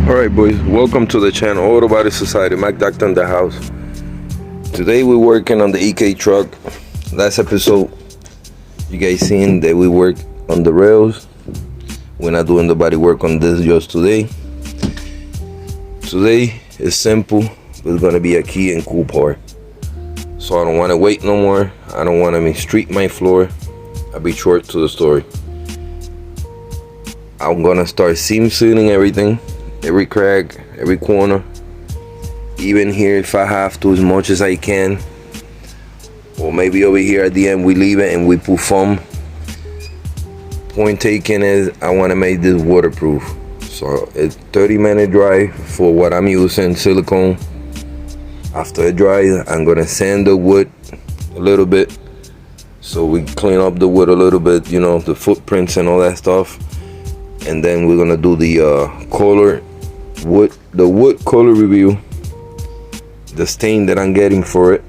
Alright boys, welcome to the channel Auto Body Society. Mac Doctor in the house. Today we're working on the EK truck. Last episode you guys seen that we work on the rails. We're not doing the body work on this just today. Today is simple, but it's gonna be a key and cool part. So I don't want to wait no more. I don't want to mistreat my floor. I'll be short to the story. I'm gonna start seam sealing everything, every crack, every corner, even here if I have to, as much as I can. Or maybe over here at the end we leave it and we put foam. Point taken is I want to make this waterproof. So it's 30-minute dry for what I'm using, silicone. After it dries, I'm gonna sand the wood a little bit, so we clean up the wood a little bit, you know, the footprints and all that stuff. And then we're gonna do the wood color review, the stain that I'm getting for it.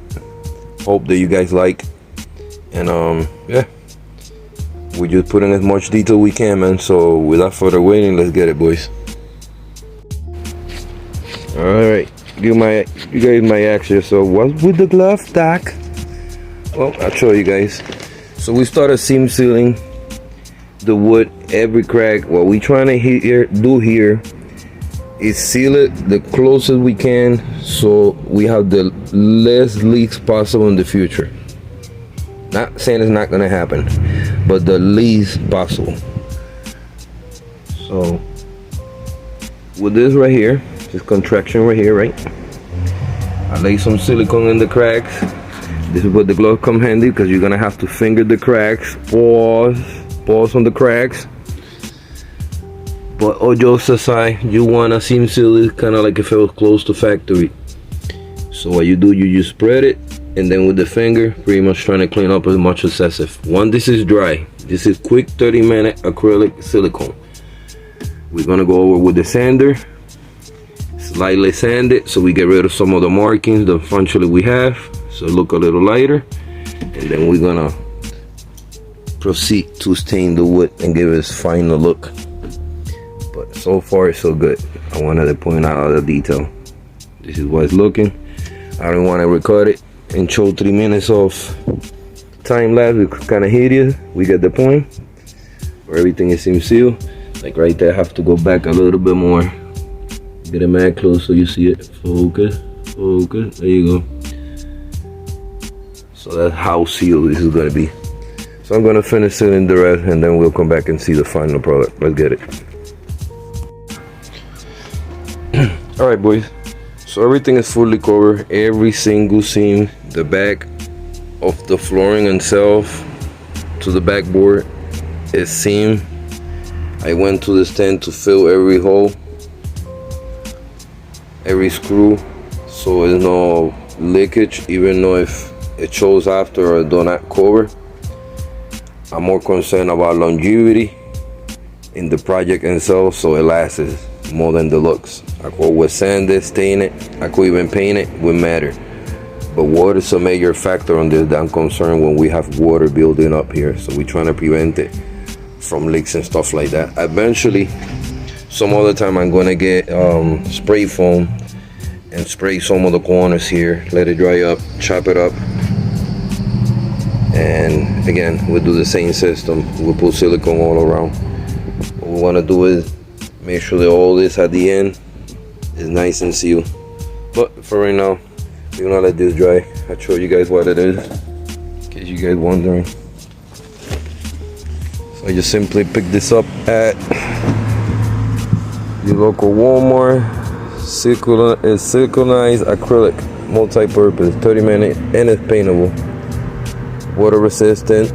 Hope that you guys like. And yeah, we just put in as much detail we can, man. So without further waiting, let's get it, boys. All right, you guys might ask yourself, what's with the glove, Doc? Well, I'll show you guys. So we started seam sealing the wood, every crack. What we trying to do here is seal it the closest we can, so we have the less leaks possible in the future. Not saying it's not gonna happen, but the least possible. So with this right here, this contraction right here, right, I lay some silicone in the cracks. This is where the glove come handy, because you're gonna have to finger the cracks, pause on the cracks. But all jokes aside, you wanna seam seal it kind of like if it was close to factory. So what you do, you just spread it, and then with the finger, pretty much trying to clean up as much as excessive. Once this is dry, this is quick 30-minute acrylic silicone. We're gonna go over with the sander, slightly sand it so we get rid of some of the markings that functionally we have, so look a little lighter. And then we're gonna proceed to stain the wood and give it its final look. But so far so good. I wanted to point out all the detail. This is what it's looking. I don't want to record it and show 3 minutes of time lapse. It's kind of hideous. We get the point where everything is seam sealed. Like right there, I have to go back a little bit more. Get it mad close so you see it. Focus. There you go. So that's how sealed this is gonna be. So I'm gonna finish sealing the rest, and then we'll come back and see the final product. Let's get it. All right, boys. So everything is fully covered. Every single seam, the back of the flooring itself to the backboard is seamed. I went to the stand to fill every hole, every screw, so there's no leakage, even though if it shows after or do not cover. I'm more concerned about longevity in the project itself, so it lasts more than the looks. I could with sand it, stain it, I could even paint it, wouldn't matter. But water is a major factor on this that I'm concerned when we have water building up here, so we're trying to prevent it from leaks and stuff like that. Eventually, some other time, I'm gonna get spray foam and spray some of the corners here, let it dry up, chop it up, and again we'll do the same system. We'll put silicone all around. What we want to do is make sure that all this at the end is nice and sealed. But for right now, we're gonna let this dry. I'll show you guys what it is, in case you guys wondering. So I just simply pick this up at the local Walmart. It's siliconized acrylic, multi-purpose, 30-minute, and it's paintable, water resistant,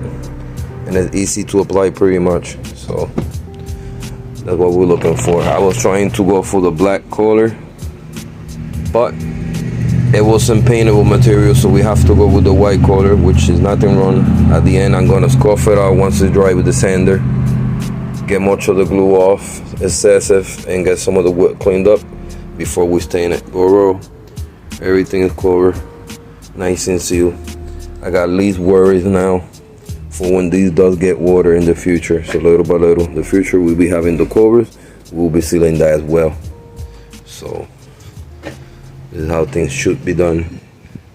and it's easy to apply pretty much. So that's what we're looking for. I was trying to go for the black color, but it wasn't paintable material, so we have to go with the white color, which is nothing wrong. At the end, I'm gonna scuff it out once it's dry with the sander, get much of the glue off, excessive, and get some of the wood cleaned up before we stain it. Overall, everything is covered, nice and sealed. I got least worries now for when these does get water in the future. So little by little, the future we'll be having the covers, we'll be sealing that as well. So this is how things should be done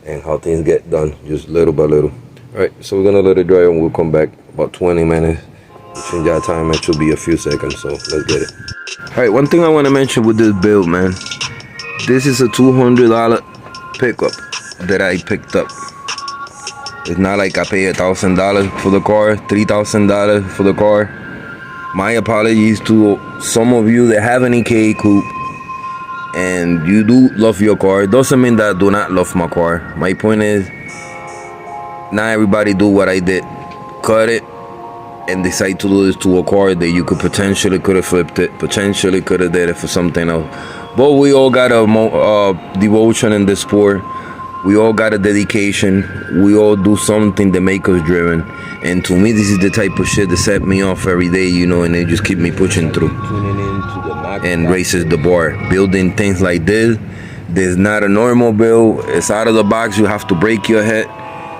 and how things get done, just little by little. All right, so we're gonna let it dry and we'll come back about 20 minutes. Between that time, it should be a few seconds, so let's get it. All right, one thing I want to mention with this build, man, this is a $200 pickup that I picked up. It's not like I paid $1,000 for the car, $3,000 for the car. My apologies to some of you that have an EK coupe and you do love your car. It doesn't mean that I do not love my car. My point is, not everybody do what I did. Cut it and decide to do this to a car that you could have flipped it, potentially could have did it for something else. But we all got a devotion in this sport. We all got a dedication. We all do something that make us driven. And to me, this is the type of shit that set me off every day, you know, and they just keep me pushing through. And raises the bar. Building things like this not a normal build. It's out of the box. You have to break your head.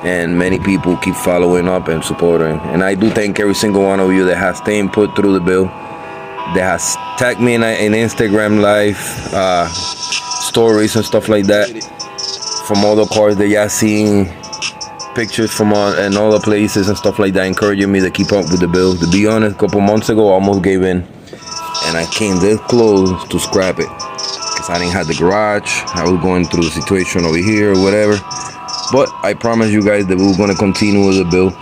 And many people keep following up and supporting. And I do thank every single one of you that has stayed put through the build, that has tagged me in Instagram live stories and stuff like that. From all the cars that y'all seen, pictures from and all the places and stuff like that, encouraging me to keep up with the build. To be honest, a couple months ago, I almost gave in, and I came this close to scrap it because I didn't have the garage. I was going through the situation over here or whatever. But I promise you guys that we were going to continue with the build,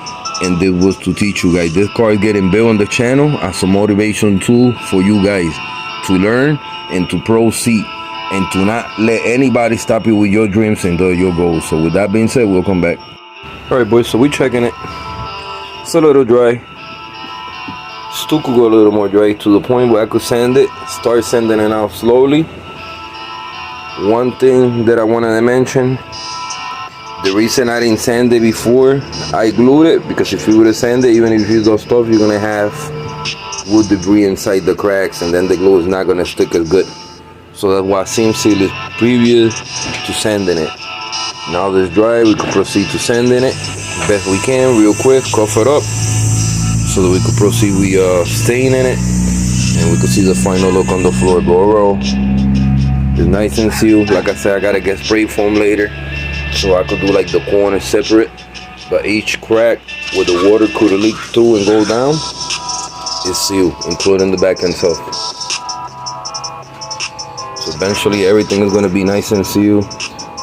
and this was to teach you guys. This car is getting built on the channel as a motivation tool for you guys to learn and to proceed, and to not let anybody stop you with your dreams and your goals. So with that being said, we'll come back. All right, boys, so we're checking it. It's a little dry. Still could go a little more dry to the point where I could sand it, start sanding it out slowly. One thing that I wanted to mention, the reason I didn't sand it before I glued it, because if you would have sanded it, even if you do stuff, you're gonna have wood debris inside the cracks, and then the glue is not gonna stick as good. So that's why seam seal is previous to sanding it. Now that it's dry, we can proceed to sanding it best we can, real quick, cover it up, so that we can proceed with staining it, and we can see the final look on the floor. But overall, it's nice and sealed. Like I said, I gotta get spray foam later, so I could do like the corner separate, but each crack where the water could leak through and go down is sealed, including the back end itself. So eventually everything is going to be nice and sealed,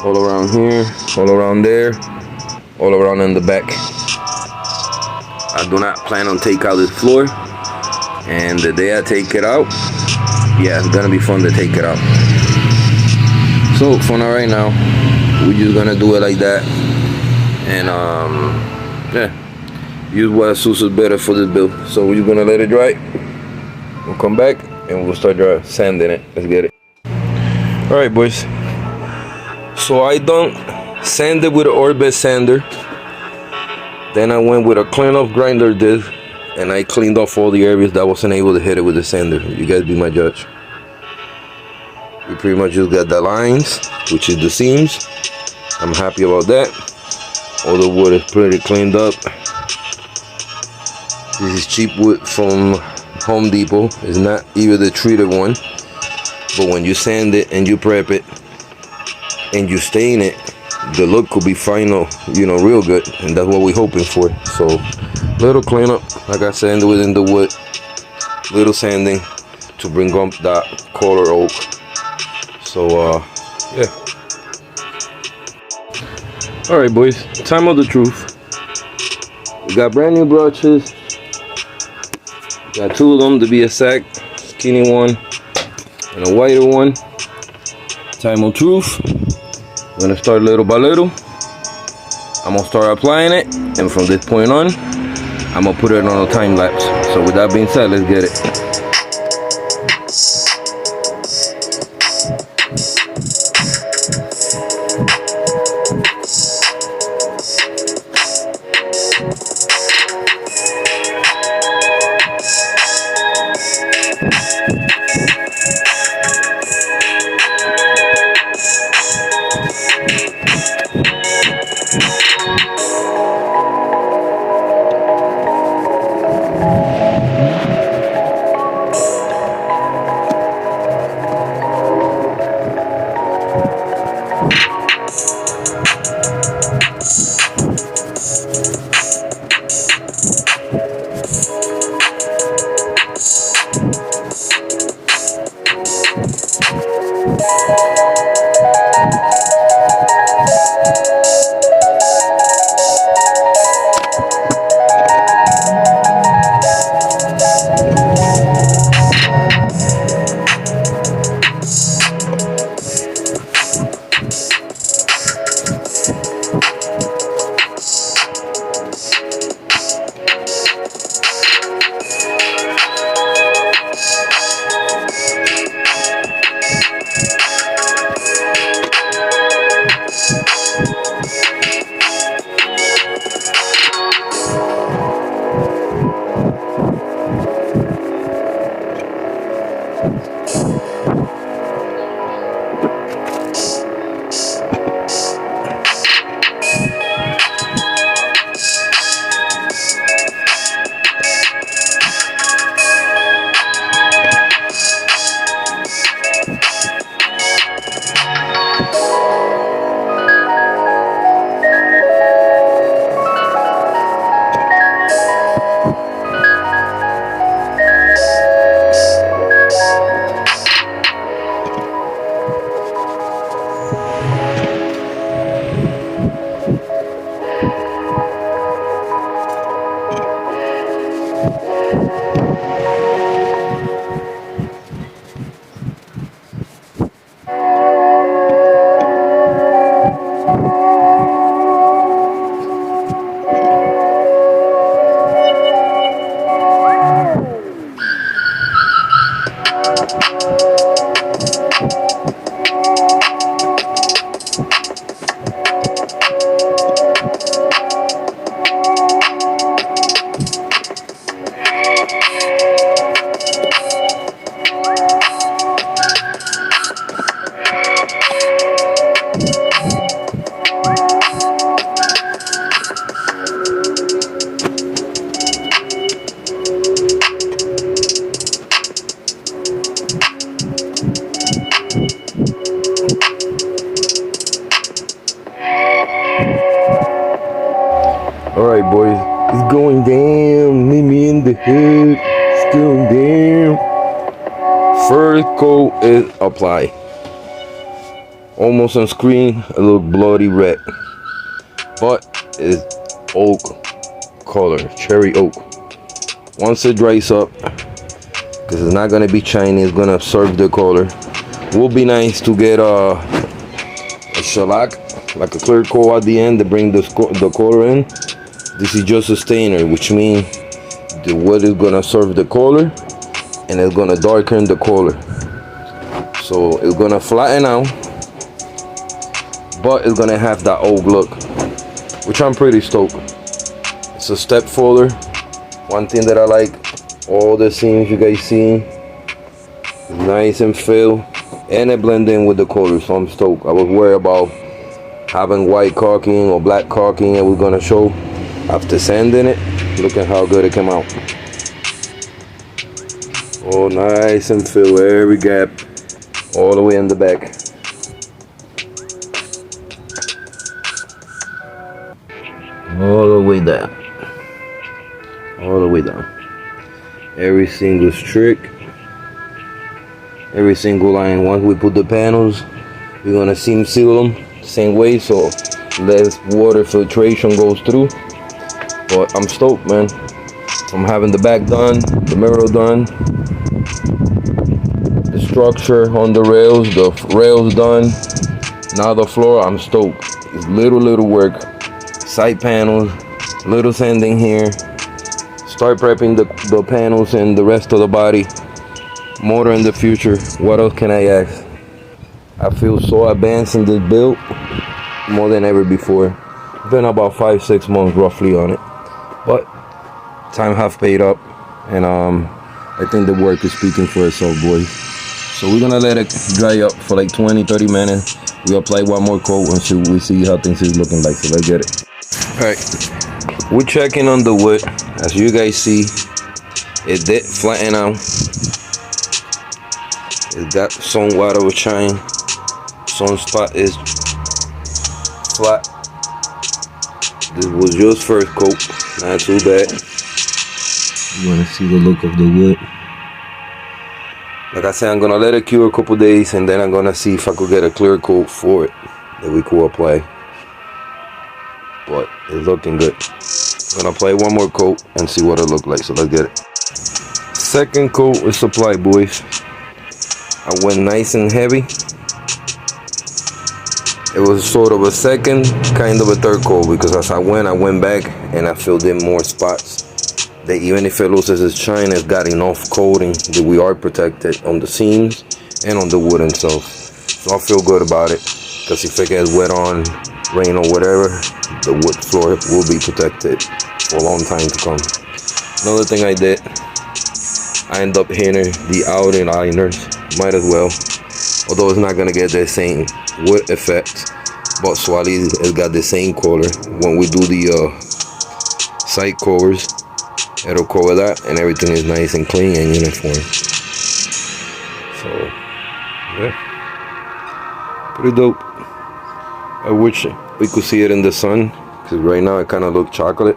all around here, all around there, all around in the back. I do not plan on take out this floor, and the day I take it out, yeah, it's gonna be fun to take it out. So for now, right now, we're just gonna do it like that, and yeah, use what suits us better for this build. So we're just gonna let it dry. We'll come back and we'll start sanding it. Let's get it. All right, boys. So I done sanded with an Orbit sander. Then I went with a clean off grinder disc, and I cleaned off all the areas that I wasn't able to hit it with the sander. You guys be my judge. We pretty much just got the lines, which is the seams. I'm happy about that. All the wood is pretty cleaned up. This is cheap wood from Home Depot. It's not even the treated one, but when you sand it and you prep it and you stain it, the look could be final, you know, real good, and that's what we're hoping for. So little cleanup, like I said, within the wood, little sanding to bring up that color oak. So yeah. All right, boys, time of the truth. We got brand new brushes. Got two of them to be exact, skinny one and a whiter one. Time of truth. We're gonna start little by little. I'm gonna start applying it, and from this point on, I'm gonna put it on a time lapse. So with that being said, let's get it. Alright boys, it's going down. Meet me in the hood. It's going down. First coat is apply. Almost on screen, a little bloody red. But it's oak color, cherry oak. Once it dries up, because it's not gonna be shiny, it's gonna absorb the color. Will be nice to get a shellac, like a clear coat at the end to bring the color in. This is just a stainer, which means the wood is gonna absorb the color and it's gonna darken the color. So it's gonna flatten out, but it's gonna have that oak look, which I'm pretty stoked. It's a step fuller. One thing that I like, all the seams you guys see, nice and fill, and it blend in with the color, so I'm stoked. I was worried about having white caulking or black caulking, and we're gonna show after sanding it. Look at how good it came out. Oh, nice and fill every gap, all the way in the back. All the way down. All the way down. Every single streak, every single line. Once we put the panels, we're gonna seam seal them the same way so less water filtration goes through. But I'm stoked, man. From having the back done, the mirror done, the structure on the rails done. Now the floor, I'm stoked. It's little work. Side panels, little sanding here. Start prepping the panels and the rest of the body. Motor in the future. What else can I ask? I feel so advanced in this build, more than ever before. Been about 5-6 months roughly on it, but time have paid up, and I think the work is speaking for itself, boys. So we're gonna let it dry up for like 20-30 minutes. We apply one more coat and we see how things is looking like. So let's get it. All right, we're checking on the wood. As you guys see, it did flatten out. It got somewhat of a shine. Some spot is flat. This was just first coat, not too bad. You wanna see the look of the wood. Like I said, I'm gonna let it cure a couple days, and then I'm gonna see if I could get a clear coat for it that we could apply. But it's looking good. I'm gonna apply one more coat and see what it look like. So let's get it. Second coat is applied, boys. I went nice and heavy. It was sort of a second, kind of a third coat, because as I went back and I filled in more spots. That even if it loses its shine, it's got enough coating that we are protected on the seams and on the wood itself. So I feel good about it, because if it gets wet on rain or whatever, the wood floor will be protected for a long time to come. Another thing I did, I ended up hitting the outer liners might as well. Although it's not gonna get the same wood effect, but Swali has got the same color. When we do the side covers, it'll cover that, and everything is nice and clean and uniform. So yeah, pretty dope. I wish we could see it in the sun, because right now it kind of looks chocolate.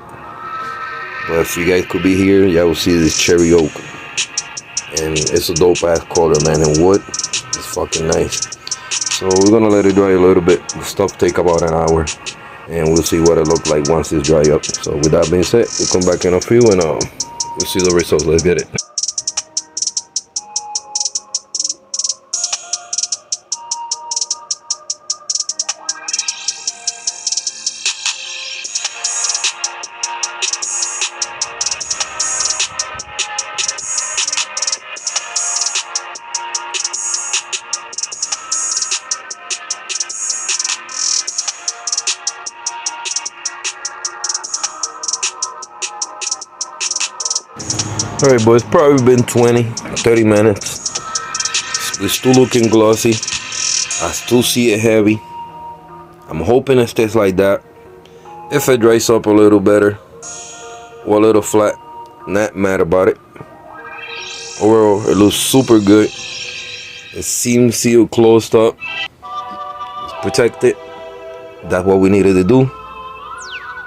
But if you guys could be here, y'all will see this cherry oak, and it's a dope ass color, man. And wood is fucking nice. So we're gonna let it dry a little bit. The stuff take about an hour, and we'll see what it looks like once it's dry up. So with that being said, we'll come back in a few and we'll see the results. Let's get it. Alright boys, probably been 20-30 minutes. It's still looking glossy. I still see it heavy. I'm hoping it stays like that. If it dries up a little better or a little flat, not mad about it. Overall, it looks super good. It seems sealed, closed up. It's protected. That's what we needed to do.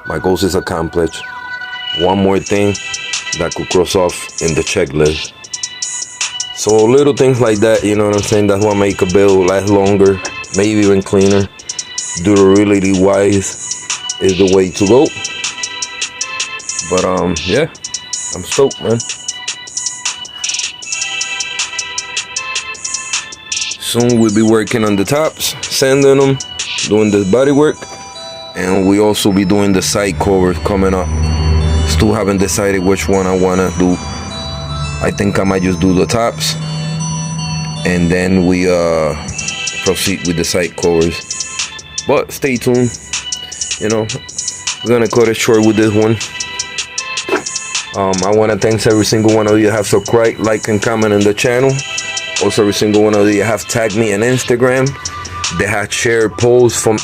My goals is accomplished. One more thing that could cross off in the checklist. So little things like that, you know what I'm saying, that's what make a build last longer, maybe even cleaner. Durability wise is the way to go. But yeah, I'm stoked, man. Soon we'll be working on the tops, sanding them, doing this body work, and we also be doing the side covers coming up. Still haven't decided which one I wanna do. I think I might just do the tops, and then we proceed with the side covers. But stay tuned. You know, we're gonna cut it short with this one. I wanna thank every single one of you that have subscribed, like, and comment on the channel. Also, every single one of you have tagged me on Instagram. They have shared posts from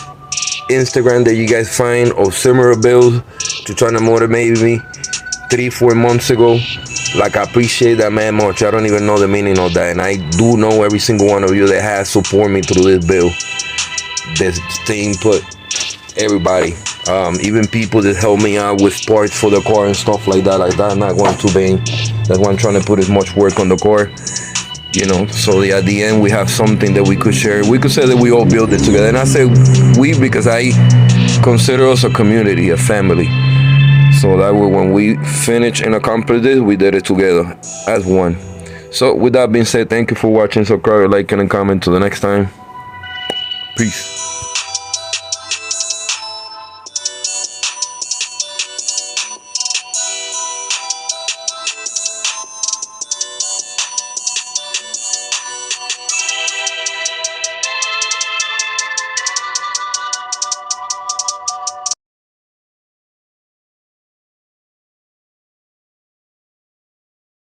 Instagram that you guys find of similar builds to try to motivate me 3-4 months ago. Like, I appreciate that, man, much. I don't even know the meaning of that, and I do know every single one of you that has supported me through this build, this thing put. Everybody, even people that help me out with parts for the car and stuff like that. I'm not going to vain. That's why I'm trying to put as much work on the car, you know, so at the end we have something that we could share. We could say that we all build it together, and I say we because I consider us a community, a family. So that way when we finish and accomplish this, we did it together as one. So with that being said, thank you for watching. Subscribe, like, and comment. Till the next time, peace.